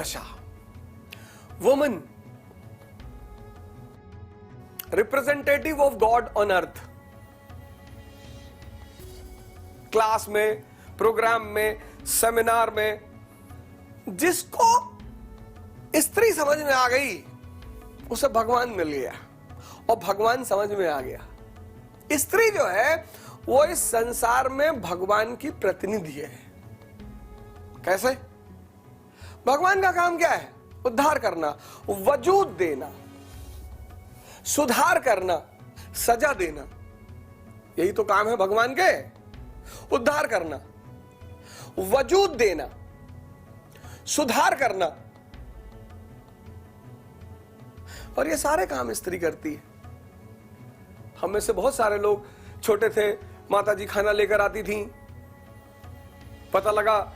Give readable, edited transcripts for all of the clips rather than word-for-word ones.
दशा। Woman representative of God on earth. Class में, programme में, सेमिनार में जिसको स्त्री समझ में आ गई उसे भगवान मिल गया और भगवान समझ में आ गया। स्त्री जो है वो इस संसार में भगवान की प्रतिनिधि है। कैसे? भगवान का काम क्या है? उद्धार करना, वजूद देना, सुधार करना, सजा देना। यही तो काम है भगवान के। उद्धार करना, वजूद देना, सुधार करना, और ये सारे काम स्त्री करती है। हम में से बहुत सारे लोग छोटे थे, माता जी खाना लेकर आती थीं, पता लगा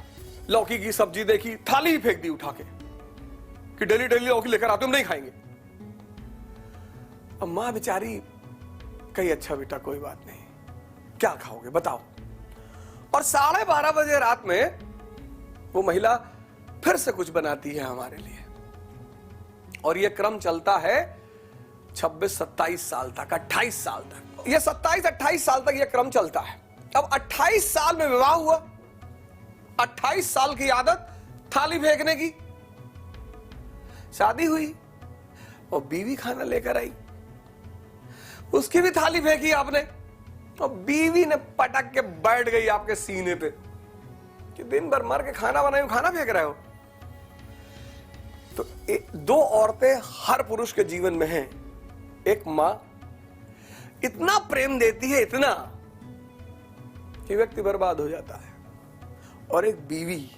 लौकी की सब्जी देखी, थाली ही फेंक दी उठा के कि डेली डेली लौकी लेकर आते, हम नहीं खाएंगे। अब मां बेचारी कही अच्छा बेटा कोई बात नहीं, क्या खाओगे बताओ। और 12:30 बजे रात में वो महिला फिर से कुछ बनाती है हमारे लिए, और ये क्रम चलता है 26-27 साल तक, 28 साल तक। ये 27-28 साल तक ये क्रम चलता है। अब 28 साल में विवाह हुआ, 28 साल की आदत थाली फेंकने की। शादी हुई और बीवी खाना लेकर आई, उसकी भी थाली फेंकी आपने, और बीवी ने पटक के बैठ गई आपके सीने पे कि दिन भर मर के खाना बनाए, खाना फेंक रहे हो। तो दो औरतें हर पुरुष के जीवन में हैं। एक मां इतना प्रेम देती है, इतना कि व्यक्ति बर्बाद हो जाता है, और एक बीवी,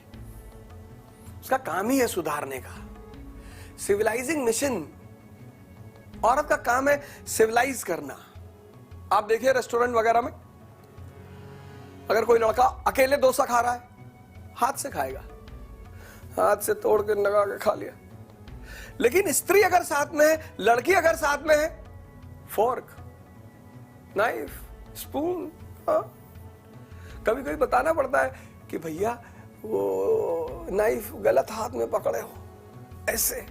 उसका काम ही है सुधारने का, सिविलाइजिंग मिशन। औरत का काम है सिविलाइज करना। आप देखिए रेस्टोरेंट वगैरह में अगर कोई लड़का अकेले डोसा खा रहा है, हाथ से खाएगा, हाथ से तोड़ के लगा के खा लिया। लेकिन स्त्री अगर साथ में है, लड़की अगर साथ में है, फोर्क, नाइफ, स्पून, कभी कभी बताना पड़ता है कि भैया वो नाइफ गलत हाथ में पकड़े हो, ऐसे।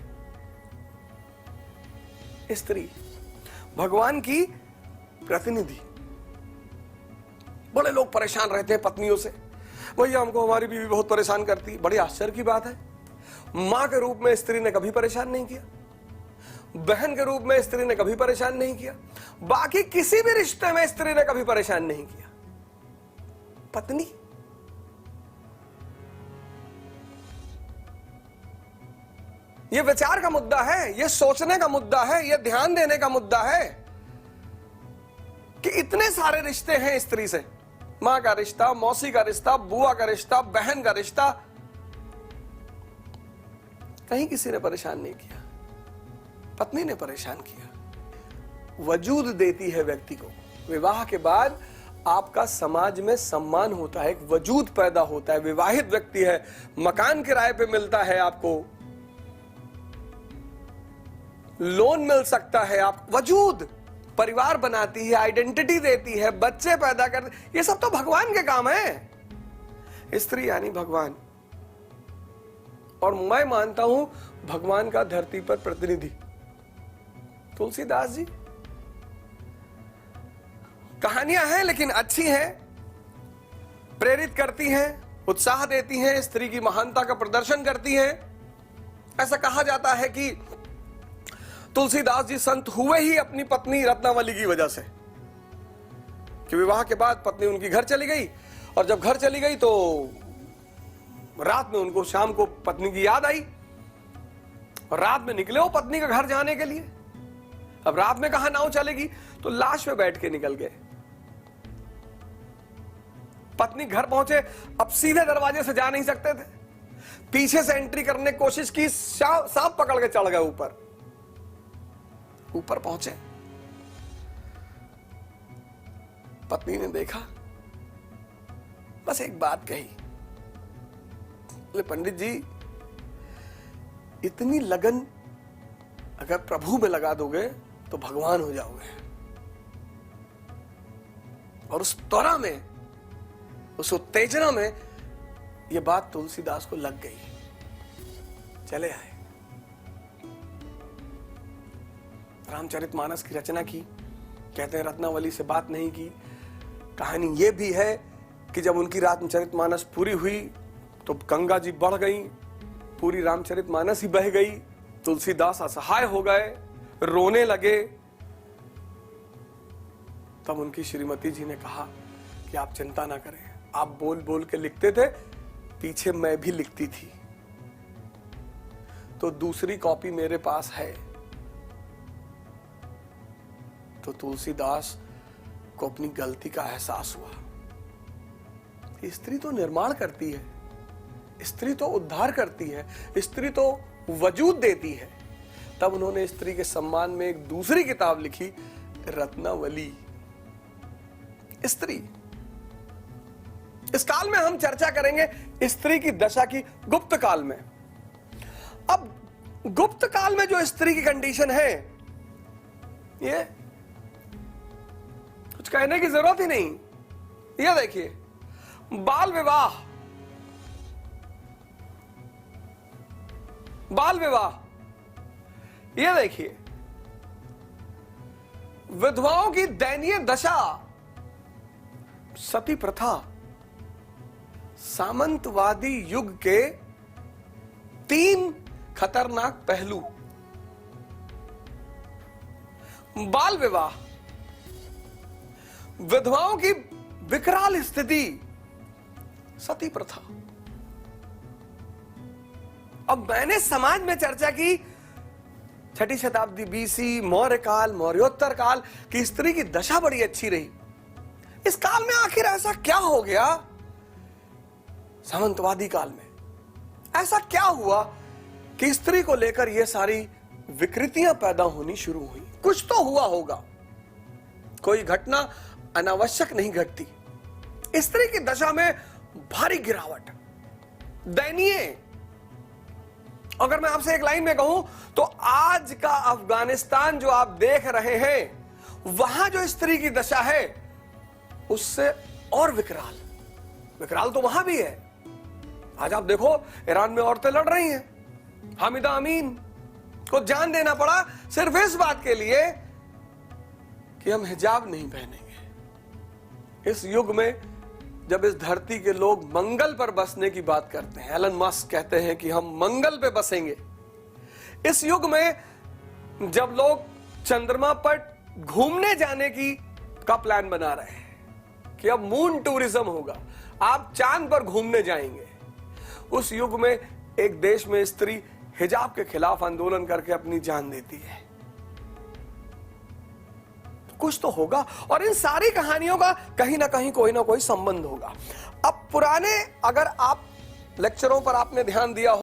स्त्री भगवान की प्रतिनिधि। बड़े लोग परेशान रहते हैं पत्नियों से, भैया हमको हमारी बीवी बहुत परेशान करती। बड़ी आश्चर्य की बात है, मां के रूप में स्त्री ने कभी परेशान नहीं किया, बहन के रूप में स्त्री ने कभी परेशान नहीं किया, बाकी किसी भी रिश्ते में स्त्री ने कभी परेशान नहीं किया। पत्नी ये विचार का मुद्दा है, ये सोचने का मुद्दा है, ये ध्यान देने का मुद्दा है कि इतने सारे रिश्ते हैं स्त्री से। मां का रिश्ता, मौसी का रिश्ता, बुआ का रिश्ता, बहन का रिश्ता, कहीं किसी ने परेशान नहीं किया, पत्नी ने परेशान किया। वजूद देती है व्यक्ति को। विवाह के बाद आपका समाज में सम्मान होता है, एक वजूद पैदा होता है। विवाहित व्यक्ति है, मकान किराए पे मिलता है, आपको लोन मिल सकता है, आप वजूद, परिवार बनाती है, आइडेंटिटी देती है, बच्चे पैदा करती, ये सब तो भगवान के काम है। स्त्री यानी भगवान, और मैं मानता हूं भगवान का धरती पर प्रतिनिधि तुलसीदास जी। कहानियां हैं लेकिन अच्छी हैं, प्रेरित करती हैं, उत्साह देती हैं, स्त्री की महानता का प्रदर्शन करती हैं। ऐसा कहा जाता है कि तुलसीदास जी संत हुए ही अपनी पत्नी रत्नावली की वजह से, कि विवाह के बाद पत्नी उनकी घर चली गई, और जब घर चली गई तो रात में उनको शाम को पत्नी की याद आई, और रात में निकले वो पत्नी के घर जाने के लिए। अब रात में कहां नाव चलेगी, तो लाश पे बैठ के निकल गए। पत्नी घर पहुंचे, अब सीधे दरवाजे से जा नहीं सकते थे, पीछे से एंट्री करने की कोशिश की, सांप पकड़ के चढ़ गए ऊपर। ऊपर पहुंचे, पत्नी ने देखा, बस एक बात कही, बोले पंडित जी इतनी लगन अगर प्रभु में लगा दोगे तो भगवान हो जाओगे। और उस त्वरा में, उस उत्तेजना में ये बात तुलसीदास को लग गई। चले आए, रामचरितमानस की रचना की। कहते हैं रत्नावली से बात नहीं की। कहानी यह भी है कि जब उनकी रामचरितमानस पूरी हुई तो गंगा जी बढ़ गई, पूरी रामचरितमानस ही बह गई। तुलसीदास असहाय हो गए, रोने लगे। तब उनकी श्रीमती जी ने कहा कि आप चिंता ना करें, आप बोल बोल के लिखते थे, पीछे मैं भी लिखती थी, तो दूसरी कॉपी मेरे पास है। तो तुलसीदास को अपनी गलती का एहसास हुआ। स्त्री तो निर्माण करती है, स्त्री तो उद्धार करती है, स्त्री तो वजूद देती है। तब उन्होंने स्त्री के सम्मान में एक दूसरी किताब लिखी, रत्नावली। स्त्री, इस काल में हम चर्चा करेंगे स्त्री की दशा की गुप्त काल में। अब गुप्त काल में जो स्त्री की कंडीशन है, ये कुछ कहने की जरूरत ही नहीं। ये देखिए, बाल विवाह, बाल विवाह, ये देखिए, विधवाओं की दयनीय दशा, सती प्रथा, सामंतवादी युग के 3 खतरनाक पहलू। बाल विवाह, विधवाओं की विकराल स्थिति, सती प्रथा। अब मैंने समाज में चर्चा की 6ठी शताब्दी बीसी, मौर्य काल, मौर्योत्तर काल की स्त्री की दशा बड़ी अच्छी रही। इस काल में आखिर ऐसा क्या हो गया? सामंतवादी काल में ऐसा क्या हुआ कि स्त्री को लेकर यह सारी विकृतियां पैदा होनी शुरू हुई? कुछ तो हुआ होगा, कोई घटना अनावश्यक नहीं घटती। स्त्री की दशा में भारी गिरावट, दयनीय। अगर मैं आपसे एक लाइन में कहूं तो आज का अफगानिस्तान जो आप देख रहे हैं, वहां जो स्त्री की दशा है उससे और विकराल। विकराल तो वहां भी है। आज आप देखो, ईरान में औरतें लड़ रही हैं। हामिदा अमीन को जान देना पड़ा सिर्फ इस बात के लिए कि हम हिजाब नहीं पहनेंगे। इस युग में जब इस धरती के लोग मंगल पर बसने की बात करते हैं, एलन मस्क कहते हैं कि हम मंगल पे बसेंगे। इस युग में जब लोग चंद्रमा पर घूमने जाने का प्लान बना रहे हैं कि अब मून टूरिज्म होगा, आप चांद पर घूमने जाएंगे, उस युग में एक देश में स्त्री हिजाब के खिलाफ आंदोलन करके अपनी जान देती है। कुछ तो होगा, और इन सारी कहानियों का कहीं ना कहीं कोई ना कोई संबंध होगा। अब पुराने, अगर आप लेक्चरों पर आपने ध्यान दिया हो